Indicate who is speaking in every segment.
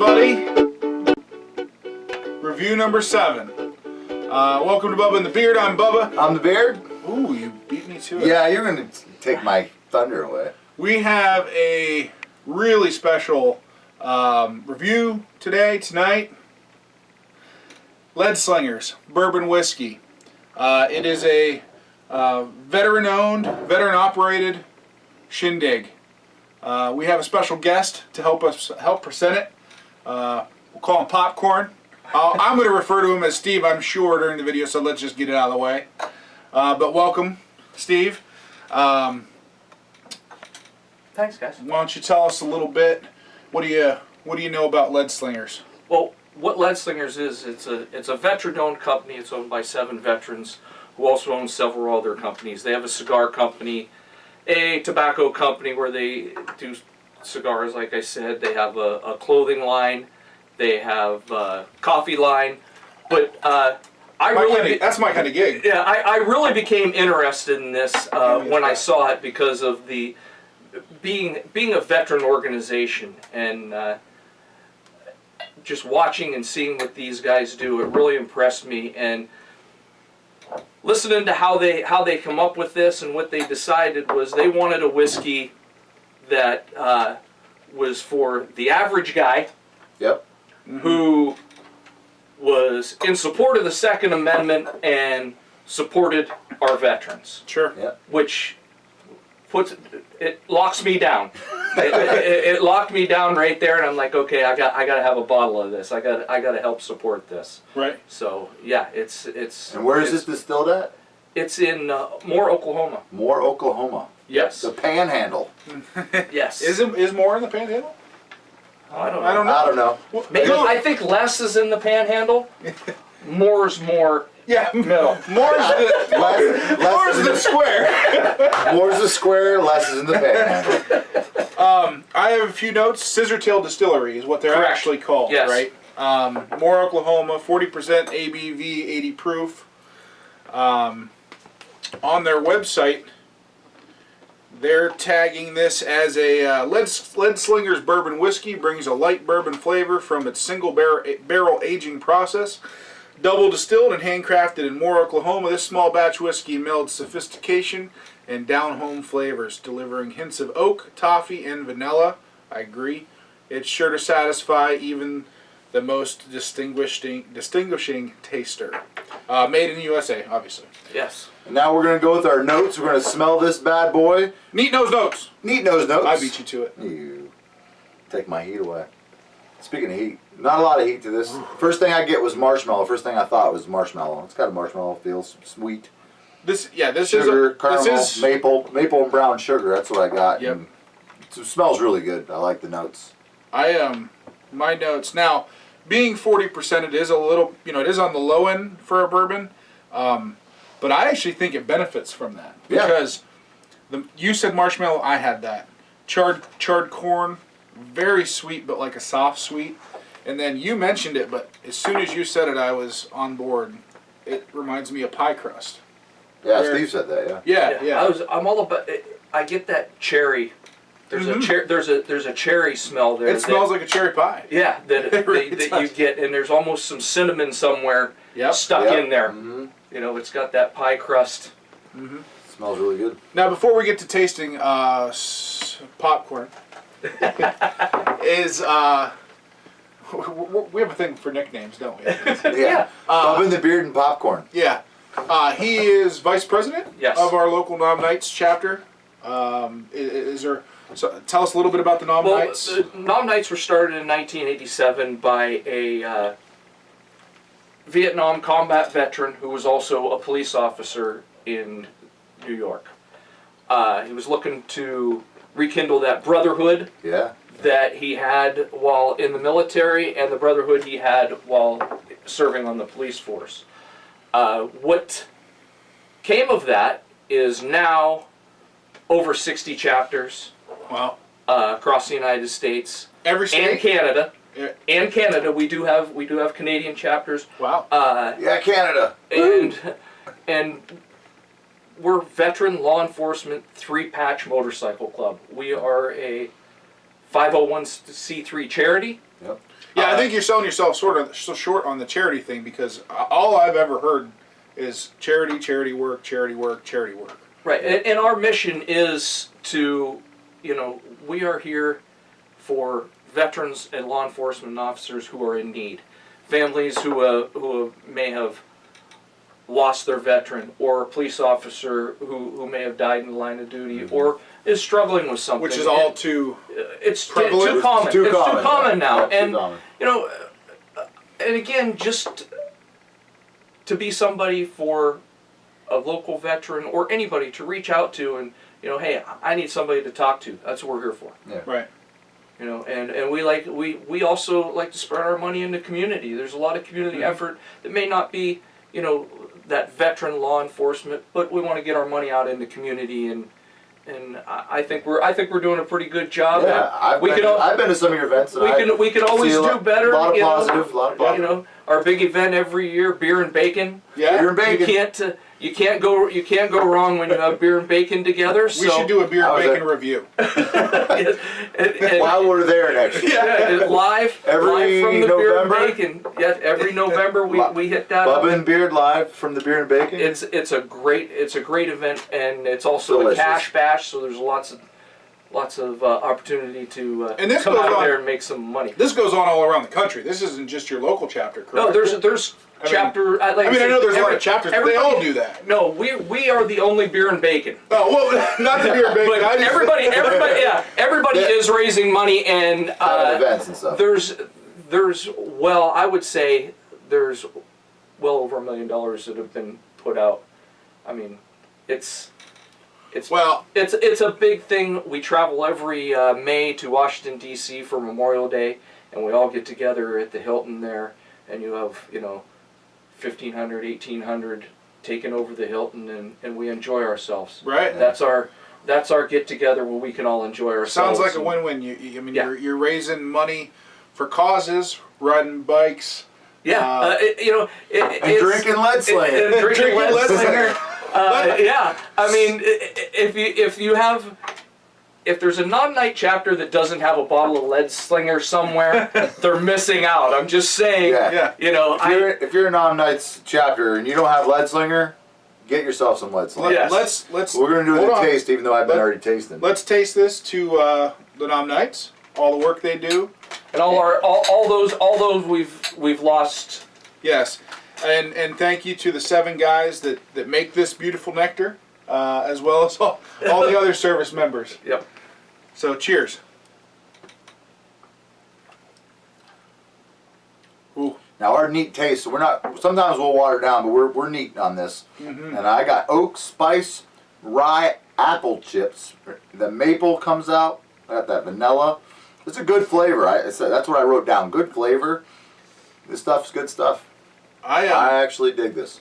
Speaker 1: everybody. Review number 7. Welcome to Bubba and the Beard. I'm Bubba.
Speaker 2: I'm the Beard.
Speaker 1: Ooh, you beat me to it.
Speaker 2: Yeah, you're going to take my thunder away.
Speaker 1: We have a really special review tonight. Leadslingers Bourbon Whiskey. It is a veteran-owned, veteran-operated shindig. We have a special guest to help present it. We'll call him Popcorn. I'm going to refer to him as Steve, I'm sure, during the video, so let's just get it out of the way. But welcome, Steve.
Speaker 3: Thanks, guys.
Speaker 1: Why don't you tell us a little bit? What do you know about Leadslingers?
Speaker 3: Well, what Leadslingers is, it's a veteran-owned company. It's owned by 7 veterans who also own several other companies. They have a cigar company, a tobacco company where they do cigars, like I said. They have a clothing line. They have a coffee line. But
Speaker 1: that's my kind of gig.
Speaker 3: Yeah, I really became interested in this when I saw it because of the being a veteran organization and just watching and seeing what these guys do. It really impressed me, and listening to how they come up with this and what they decided was they wanted a whiskey that was for the average guy.
Speaker 2: Yep.
Speaker 3: Who was in support of the Second Amendment and supported our veterans.
Speaker 1: Sure.
Speaker 2: Yep.
Speaker 3: Which locks me down. it locked me down right there, and I'm like, okay, I got to have a bottle of this. I got to help support this.
Speaker 1: Right.
Speaker 3: So yeah, it's.
Speaker 2: And where is this distilled at?
Speaker 3: It's in Moore, Oklahoma.
Speaker 2: Moore, Oklahoma.
Speaker 3: Yes.
Speaker 2: The Panhandle.
Speaker 3: Yes.
Speaker 1: Is Moore in the Panhandle?
Speaker 3: I don't know.
Speaker 2: Maybe,
Speaker 3: I think less is in the Panhandle. More's more.
Speaker 1: Yeah.
Speaker 3: Middle.
Speaker 1: More's the square.
Speaker 2: More's the square. Less is in the Panhandle.
Speaker 1: I have a few notes. Scissortail Distillery is what they're
Speaker 3: Correct.
Speaker 1: actually called,
Speaker 3: Yes.
Speaker 1: right? Moore, Oklahoma, 40% ABV, 80 proof. On their website, they're tagging this as a Leadslingers Bourbon Whiskey. Brings a light bourbon flavor from its single barrel aging process. Double distilled and handcrafted in Moore, Oklahoma, this small batch whiskey melds sophistication and down-home flavors, delivering hints of oak, toffee, and vanilla. I agree. It's sure to satisfy even the most distinguishing taster. Made in the USA, obviously.
Speaker 3: Yes.
Speaker 2: And now we're going to go with our notes. We're going to smell this bad boy.
Speaker 1: Neat nose notes.
Speaker 2: Neat nose notes.
Speaker 1: I beat you to it.
Speaker 2: You take my heat away. Speaking of heat, not a lot of heat to this. First thing I get was marshmallow. First thing I thought was marshmallow. It's got a marshmallow feel, sweet.
Speaker 1: This
Speaker 2: Sugar,
Speaker 1: is
Speaker 2: caramel, maple and brown sugar. That's what I got.
Speaker 1: Yep.
Speaker 2: And it smells really good. I like the notes.
Speaker 1: My notes now, being 40%, it is a little, it is on the low end for a bourbon, but I actually think it benefits from that because you said marshmallow, I had that charred corn, very sweet, but like a soft sweet, and then you mentioned it, but as soon as you said it, I was on board. It reminds me of pie crust.
Speaker 2: Yeah, Steve said that.
Speaker 1: Yeah.
Speaker 3: I'm all about. I get that cherry. There's a cherry smell there.
Speaker 1: It smells like a cherry pie.
Speaker 3: Yeah, that
Speaker 1: really
Speaker 3: that you get, and there's almost some cinnamon somewhere stuck in there. Mm-hmm. It's got that pie crust.
Speaker 1: Mm-hmm.
Speaker 2: Smells really good.
Speaker 1: Now, before we get to tasting popcorn, we have a thing for nicknames, don't we?
Speaker 2: Yeah. Bubba and the Beard and Popcorn.
Speaker 1: Yeah. He is vice president of our local Nom Knights chapter. So tell us a little bit about the Nom Knights.
Speaker 3: The Nom Knights were started in 1987 by a Vietnam combat veteran who was also a police officer in New York. He was looking to rekindle that brotherhood that he had while in the military and the brotherhood he had while serving on the police force. What came of that is now over 60 chapters.
Speaker 1: Wow.
Speaker 3: Across the United States.
Speaker 1: Every state?
Speaker 3: And Canada.
Speaker 1: Yeah.
Speaker 3: And Canada. We do have Canadian chapters.
Speaker 1: Wow.
Speaker 2: Yeah, Canada.
Speaker 3: And we're veteran law enforcement 3-patch motorcycle club. We are a 501c3 charity.
Speaker 2: Yep.
Speaker 1: Yeah, I think you're selling yourself sort of so short on the charity thing, because all I've ever heard is charity, charity work, charity work, charity work.
Speaker 3: Right, and our mission is to, we are here for veterans and law enforcement officers who are in need, families who may have lost their veteran, or a police officer who may have died in the line of duty, or is struggling with something.
Speaker 1: Which is all too
Speaker 3: it's
Speaker 1: prevalent.
Speaker 3: too common.
Speaker 2: It's too
Speaker 3: common now,
Speaker 2: Yeah,
Speaker 3: and
Speaker 2: too common.
Speaker 3: and again, just to be somebody for a local veteran or anybody to reach out to, and hey, I need somebody to talk to. That's what we're here for.
Speaker 2: Yeah.
Speaker 1: right.
Speaker 3: And we also like to spread our money in the community. There's a lot of community effort that may not be that veteran law enforcement, but we want to get our money out in the community, and I think we're doing a pretty good job.
Speaker 2: Yeah, I've been to some of your events. And
Speaker 3: we could always do better.
Speaker 2: A lot of positive, a lot of positive.
Speaker 3: Our big event every year, beer and bacon.
Speaker 1: Yeah.
Speaker 2: Beer and bacon.
Speaker 3: You can't go wrong when you have beer and bacon together.
Speaker 1: We should do a beer and bacon review.
Speaker 2: While we're there next year.
Speaker 3: Yeah, live from the beer and bacon. Yeah, every November we hit that.
Speaker 2: Bubba and Beard live from the beer and bacon.
Speaker 3: It's a great event, and it's also
Speaker 2: Delicious.
Speaker 3: a cash bash. So there's lots of opportunity to
Speaker 1: And this
Speaker 3: come
Speaker 1: goes
Speaker 3: out
Speaker 1: on-
Speaker 3: there and make some money.
Speaker 1: This goes on all around the country. This isn't just your local chapter, correct?
Speaker 3: No, there's chapter.
Speaker 1: I know there's a lot of chapters, but they all do that.
Speaker 3: No, we are the only beer and bacon.
Speaker 1: Oh well, not the beer and bacon.
Speaker 3: But
Speaker 1: I just-
Speaker 3: everybody is raising money, and
Speaker 2: events and stuff.
Speaker 3: I would say there's well over $1 million that have been put out. I mean, it's a big thing. We travel every May to Washington D.C. for Memorial Day, and we all get together at the Hilton there, and you have 1,500, 1,800 taking over the Hilton, and we enjoy ourselves.
Speaker 1: Right.
Speaker 3: That's our get together where we can all enjoy ourselves.
Speaker 1: Sounds like a win-win. You're raising money for causes, riding bikes.
Speaker 3: Yeah,
Speaker 2: And drinking lead slinger.
Speaker 3: Drinking lead
Speaker 1: lead
Speaker 3: slinger. Yeah, I mean, if there's a non-night chapter that doesn't have a bottle of lead slinger somewhere, they're missing out. I'm just saying.
Speaker 2: Yeah. If you're a non-nights chapter and you don't have lead slinger, get yourself some lead slinger.
Speaker 3: Yes.
Speaker 1: Let's.
Speaker 2: We're gonna do
Speaker 1: hold
Speaker 2: the
Speaker 1: on.
Speaker 2: taste, even though I've been already tasting.
Speaker 1: Let's taste this to the Nom Knights. All the work they do.
Speaker 3: And all those we've lost.
Speaker 1: Yes, and thank you to the 7 guys that make this beautiful nectar, as well as all the other service members.
Speaker 3: Yep.
Speaker 1: So cheers. Ooh.
Speaker 2: Now our neat taste. So we're not. Sometimes we'll water it down, but we're neat on this. And I got oak, spice, rye, apple chips. The maple comes out. I got that vanilla. It's a good flavor. That's what I wrote down. Good flavor. This stuff's good stuff. I actually dig this.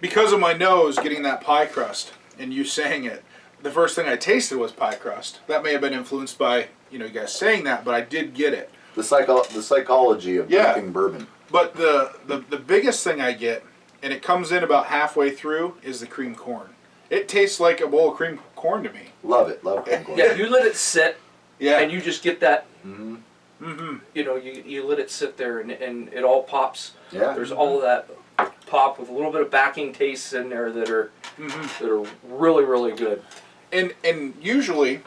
Speaker 1: Because of my nose getting that pie crust and you saying it, the first thing I tasted was pie crust. That may have been influenced by you guys saying that, but I did get it.
Speaker 2: The psychology of drinking bourbon.
Speaker 1: But the biggest thing I get, and it comes in about halfway through, is the cream corn. It tastes like a bowl of cream corn to me.
Speaker 2: Love it. Love cream corn.
Speaker 3: Yeah, you let it sit.
Speaker 1: Yeah.
Speaker 3: And you just get that.
Speaker 1: Mm-hmm.
Speaker 3: You let it sit there, and it all pops.
Speaker 2: Yeah.
Speaker 3: There's all of that pop with a little bit of backing tastes in there that are really, really good.
Speaker 1: And usually,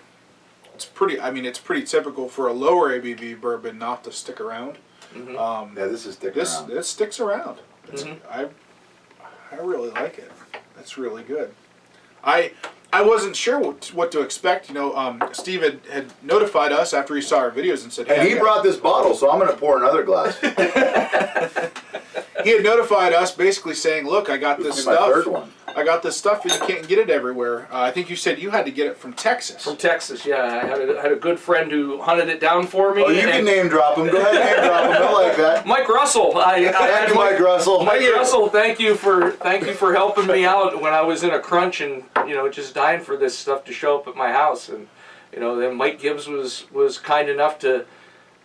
Speaker 1: it's pretty typical for a lower ABV bourbon not to stick around.
Speaker 2: Yeah, this is sticking around.
Speaker 1: This sticks around. I really like it. It's really good. I wasn't sure what to expect. Steve had notified us after he saw our videos and said,
Speaker 2: And he brought this bottle, so I'm going to pour another glass.
Speaker 1: He had notified us basically saying, look, I got this
Speaker 2: My
Speaker 1: stuff.
Speaker 2: third one.
Speaker 1: I got this stuff and you can't get it everywhere. I think you said you had to get it from Texas.
Speaker 3: From Texas, yeah. I had a good friend who hunted it down for me.
Speaker 2: Oh, you can name drop him. Go ahead and name drop him. I like that.
Speaker 3: Mike Russell.
Speaker 2: Thank you, Mike Russell.
Speaker 3: Mike Russell, thank you for helping me out when I was in a crunch and just dying for this stuff to show up at my house. And then Mike Gibbs was kind enough to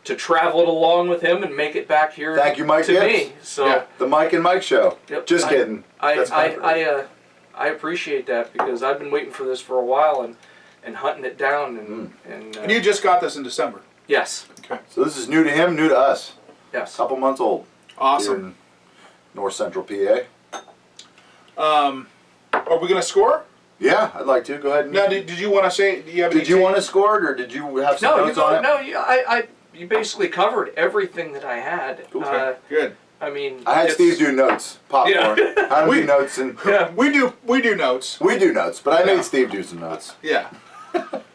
Speaker 3: travel it along with him and make it back here.
Speaker 2: Thank you, Mike
Speaker 3: to
Speaker 2: Gibbs.
Speaker 3: me. So
Speaker 1: Yeah.
Speaker 2: The Mike and Mike show.
Speaker 3: Yep.
Speaker 2: Just kidding.
Speaker 3: I appreciate that because I've been waiting for this for a while and hunting it down and
Speaker 1: And you just got this in December.
Speaker 3: Yes.
Speaker 1: Okay.
Speaker 2: So this is new to him, new to us.
Speaker 3: Yes.
Speaker 2: Couple months old. Here
Speaker 1: Awesome.
Speaker 2: in North Central PA.
Speaker 1: Are we gonna score?
Speaker 2: Yeah, I'd like to. Go ahead. And
Speaker 1: Now, did you want to say? Do you have?
Speaker 2: did you want to score it, or did you have some
Speaker 3: No, you
Speaker 2: notes on
Speaker 3: go.
Speaker 2: it?
Speaker 3: No, you basically covered everything that I had.
Speaker 1: Okay, good.
Speaker 3: I mean,
Speaker 2: I had
Speaker 3: it's-
Speaker 2: Steve do notes. Popcorn.
Speaker 3: Yeah.
Speaker 2: I do notes and
Speaker 3: Yeah.
Speaker 1: We do notes.
Speaker 2: we do notes, but I
Speaker 1: Yeah.
Speaker 2: made Steve do some notes.
Speaker 1: Yeah.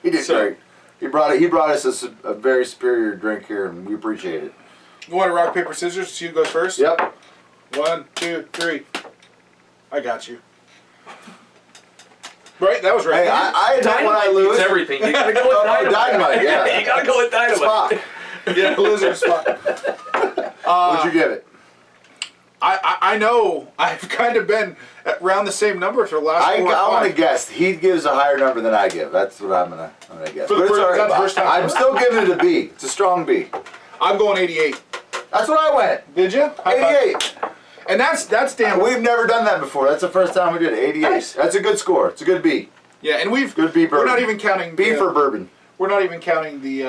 Speaker 2: He did
Speaker 1: So-
Speaker 2: great. He brought us a very superior drink here, and we appreciate it.
Speaker 1: You want to rock paper scissors? So you go first.
Speaker 2: Yep.
Speaker 1: 1, 2, 3. I got you. Right, that was right.
Speaker 2: Hey, I admit when I
Speaker 3: Dynamite
Speaker 2: lose.
Speaker 3: beats everything. You gotta go with
Speaker 2: Oh,
Speaker 3: dynamite.
Speaker 2: dynamite, yeah.
Speaker 3: You gotta go with dynamite.
Speaker 2: Spot.
Speaker 1: Yeah, lizard spot.
Speaker 2: What'd you give it?
Speaker 1: I know I've kind of been around the same number for the last 4 or 5.
Speaker 2: I want to guess. He gives a higher number than I give. That's what I'm gonna guess.
Speaker 1: For the
Speaker 2: But it's
Speaker 1: first-
Speaker 2: all right.
Speaker 1: that's the first time.
Speaker 2: I'm still giving it a B. It's a strong B.
Speaker 1: I'm going 88.
Speaker 2: That's what I went.
Speaker 1: Did you?
Speaker 2: 88.
Speaker 1: And that's damn.
Speaker 2: We've never done that before. That's the first time we did it. 88.
Speaker 1: Nice.
Speaker 2: That's a good score. It's a good B.
Speaker 1: Yeah, and
Speaker 2: Good B bourbon.
Speaker 1: we're not even counting
Speaker 2: B
Speaker 1: the,
Speaker 2: for bourbon.
Speaker 1: We're not even counting the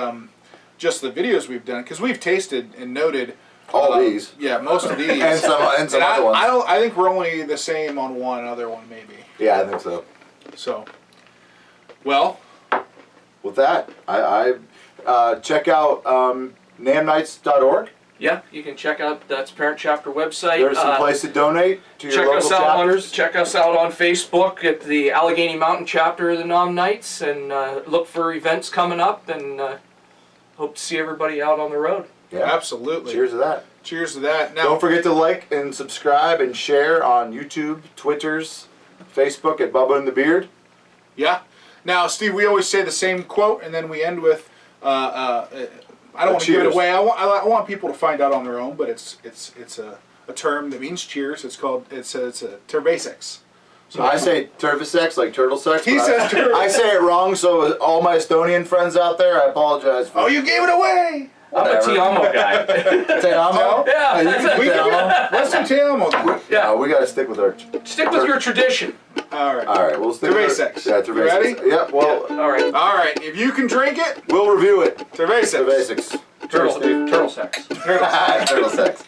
Speaker 1: just the videos we've done because we've tasted and noted
Speaker 2: All these.
Speaker 1: Yeah, most of these.
Speaker 2: And some
Speaker 1: And
Speaker 2: other ones.
Speaker 1: I think we're only the same on one other one maybe.
Speaker 2: Yeah, I think so.
Speaker 1: So, well,
Speaker 2: With that, I check out namnights.org.
Speaker 3: Yeah, you can check out that's parent chapter website.
Speaker 2: There's some place to donate to your
Speaker 3: Check
Speaker 2: local
Speaker 3: us out
Speaker 2: chapters.
Speaker 3: check us out on Facebook at the Allegheny Mountain chapter of the Nom Knights, and look for events coming up, and hope to see everybody out on the road.
Speaker 2: Yeah.
Speaker 1: absolutely.
Speaker 2: Cheers to that.
Speaker 1: Cheers to that. Now,
Speaker 2: Don't forget to like and subscribe and share on YouTube, Twitters, Facebook at Bubba and the Beard.
Speaker 1: yeah. Now, Steve, we always say the same quote, and then we end with. I don't want to give it
Speaker 2: Cheers.
Speaker 1: away. I want people to find out on their own, but it's a term that means cheers. It's called a tervesex. So
Speaker 2: I say turvisex, like turtle sex.
Speaker 1: He
Speaker 2: but
Speaker 1: says turtle.
Speaker 2: I say it wrong, so all my Estonian friends out there, I apologize for
Speaker 1: Oh, you gave it away.
Speaker 3: I'm a
Speaker 2: Whatever.
Speaker 3: Tiamo guy.
Speaker 2: Te amo?
Speaker 3: Yeah,
Speaker 2: Oh, you
Speaker 3: that's
Speaker 2: can
Speaker 3: it.
Speaker 2: say te amo?
Speaker 1: Let's do te amo then.
Speaker 3: Yeah.
Speaker 2: No, we got to stick with our...
Speaker 3: Stick with your tradition.
Speaker 1: All right.
Speaker 2: All right, we'll stick
Speaker 1: Tervesex.
Speaker 2: with our... Yeah,
Speaker 1: You
Speaker 2: Tervesex.
Speaker 1: ready?
Speaker 2: Yep, well,
Speaker 3: All right.
Speaker 1: All right. If you can drink it,
Speaker 2: we'll review it.
Speaker 1: tervesex.
Speaker 2: Tervesex.
Speaker 3: Turtle sex.
Speaker 2: Turtle sex.